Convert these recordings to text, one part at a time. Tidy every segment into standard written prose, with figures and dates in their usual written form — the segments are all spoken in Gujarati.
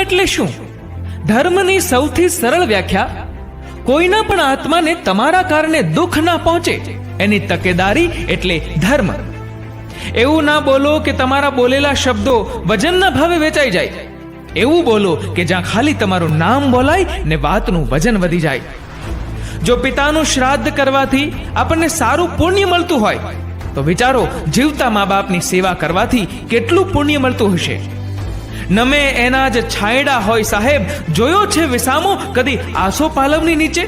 એટલે શું? ધર્મની સૌથી સરળ વ્યાખ્યા, કોઈના પણ આત્માને તમારા કારણે દુઃખ ના પહોંચે એની તકેદારી એટલે ધર્મ. એવું ના બોલો કે તમારા બોલેલા શબ્દો વજનના ભાવે વેચાઈ જાય. એવું બોલો કે જ્યાં ખાલી તમારું નામ બોલાય ને વાતનું વજન વધી જાય. જો પિતાનું શ્રાદ્ધ કરવાથી આપણને સારું પુણ્ય મળતું હોય તો વિચારો જીવતા મા બાપની સેવા કરવાથી કેટલું પુણ્ય મળતું હશે. નમે એના જ છાંયડા હોય સાહેબ, જોયો છે વિસામો કદી આસો પાલવની નીચે?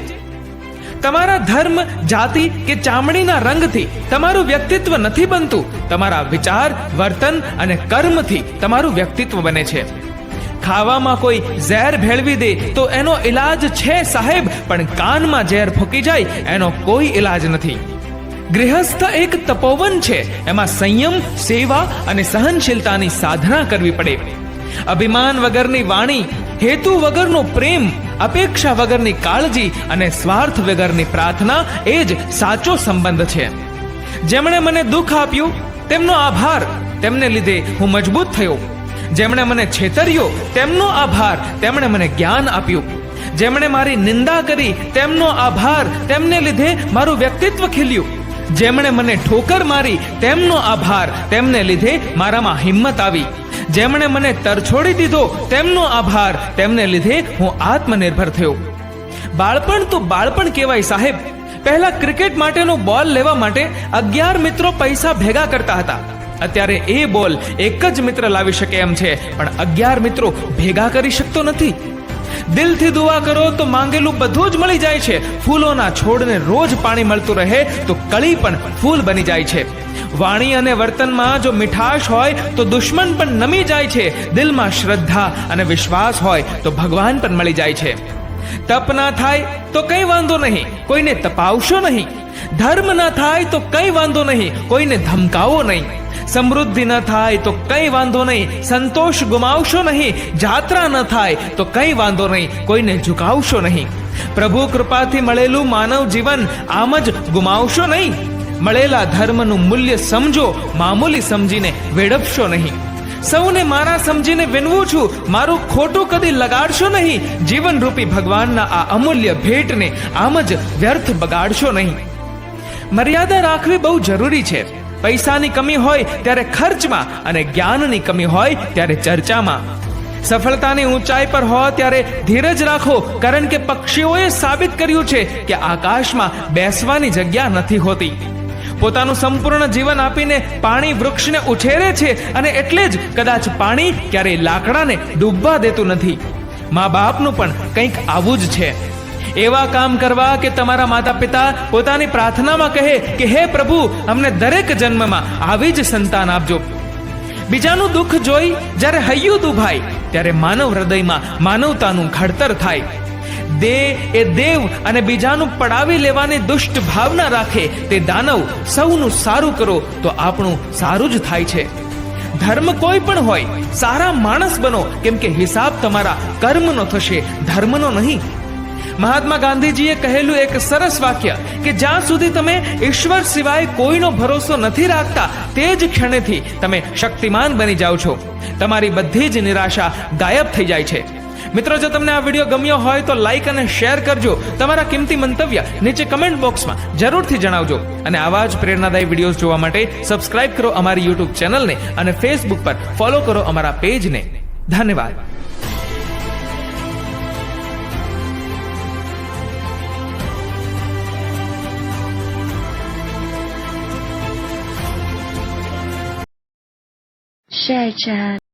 તમારા ધર્મ, જાતિ કે ચામડીના રંગથી તમારું વ્યક્તિત્વ નથી બનતું. તમારા વિચાર, વર્તન અને કર્મથી તમારું વ્યક્તિત્વ બને છે. ખાવામાં કોઈ ઝેર ભેળવી દે તો એનો ઈલાજ છે સાહેબ, પણ કાનમાં ઝેર ફૂંકી જાય એનો કોઈ ઈલાજ નથી. ગૃહસ્થ એક તપોવન છે, એમાં સંયમ, સેવા અને સહનશીલતાની સાધના કરવી પડે. અભિમાન વગરની વાણી, હેતુ વગરનો પ્રેમ, અપેક્ષા વગરની કાળજી અને સ્વાર્થ વગરની પ્રાર્થના એ જ સાચો સંબંધ છે. જેમણે મને દુઃખ આપ્યું તેમનો આભાર, તેમને લીધે હું મજબૂત થયો. જેમણે મને છેતર્યો તેમનો આભાર, તેમણે મને જ્ઞાન આપ્યું. જેમણે મારી નિંદા કરી તેમનો આભાર, તેમને લીધે મારું વ્યક્તિત્વ ખીલ્યું. જેમણે મને ઠોકર મારી તેમનો આભાર, તેમને લીધે મારામાં હિંમત આવી. જેમણે મને તરછોડી દીધો તેમનો આભાર, તેમને લીધે હું આત્મનિર્ભર થયો. બાળપણ તો બાળપણ કહેવાય સાહેબ. પહેલા ક્રિકેટ માટેનો બોલ લેવા માટે 11 મિત્રો પૈસા ભેગા કરતા હતા. અત્યારે એ બોલ એક જ મિત્ર લાવી શકે એમ છે, પણ 11 મિત્રો ભેગા કરી શકતો નથી. દિલથી દુઆ કરો તો માંગેલું બધું જ મળી જાય છે. ફૂલોના છોડને રોજ પાણી મળતું રહે તો કળી પણ ફૂલ બની જાય છે. વાણી અને વર્તનમાં જો મીઠાશ હોય તો દુશ્મન પણ નમી જાય છે. દિલમાં શ્રદ્ધા અને વિશ્વાસ હોય તો ભગવાન પણ મળી જાય છે. તપ ના થાય તો કઈ વાંધો નહીં, કોઈને તપાવશો નહીં. ધર્મ ના થાય તો કઈ વાંધો નહીં, કોઈને ધમકાવો નહીં. સમૃદ્ધિ ન થાય તો કઈ વાંધો નહીં, સંતોષ ગુમાવશો નહીં. જાત્રા ન થાય તો કઈ વાંધો નહીં, કોઈને ઝુકાવશો નહીં. પ્રભુ કૃપાથી મળેલું માનવ જીવન આમ જ ગુમાવશો નહીં. મળેલા ધર્મનું મૂલ્ય સમજો, મામૂલી સમજીને વેડફશો નહીં. સૌને મારા સમજીને વિનવું છું, મારું ખોટું કદી લગાડશો નહીં. જીવનરૂપી ભગવાનના આ અમૂલ્ય ભેટને આમ જ વ્યર્થ બગાડશો નહીં. મર્યાદા રાખવી બહુ જરૂરી છે. પૈસાની કમી હોય ત્યારે ખર્ચમાં અને જ્ઞાનની કમી હોય ત્યારે ચર્ચામાં. સફળતાની ઊંચાઈ પર હો ત્યારે ધીરજ રાખો, કારણ કે પક્ષીઓએ સાબિત કર્યું છે કે આકાશમાં બેસવાની જગ્યા નથી હોતી. પોતાનું સંપૂર્ણ જીવન આપીને પાણી વૃક્ષને ઉછેરે છે, અને એટલે જ કદાચ પાણી ક્યારેય લાકડાને ડૂબવા દેતું નથી. મા બાપનું પણ કંઈક આવું જ છે. એવા કામ કરવા કે તમારા માતા પિતા પોતાની પ્રાર્થનામાં કહે કે હે પ્રભુ, અમને દરેક જન્મમાં આવી જ સંતાન આપજો. બીજાનું દુઃખ જોઈ જ્યારે હૈયું દુભાય ત્યારે માનવ હૃદયમાં માનવતાનું ઘડતર થાય. એ દેવ અને બીજાનું પડાવી લેવાની દુષ્ટ ભાવના રાખે તે દાનવ. સૌનું સારું કરો તો આપણું સારું જ થાય છે. ધર્મ કોઈ પણ હોય, સારા માણસ બનો, કેમ કે હિસાબ તમારા કર્મનો થશે, ધર્મનો નહીં. મહાત્મા ગાંધીજીએ કહેલું એક સરસ વાક્ય કે જ્યાં સુધી તમે ઈશ્વર સિવાય કોઈનો ભરોસો નથી રાખતા તે જ ક્ષણેથી તમે શક્તિમાન બની જાઓ છો. તમારી બધી જ નિરાશા ગાયબ થઈ જાય છે. મિત્રો, જો તમને આ વિડીયો ગમ્યો હોય તો લાઈક અને શેર કરજો. તમારા કિંમતી મંતવ્ય નીચે કમેન્ટ બોક્સમાં જરૂરથી જણાવજો. અને આવા જ પ્રેરણાદાયી વિડીયોઝ જોવા માટે સબસ્ક્રાઇબ કરો અમારી યુટ્યુબ ચેનલને અને ફેસબુક પર ફોલો કરો અમારા પેજને. ધન્યવાદ. share chat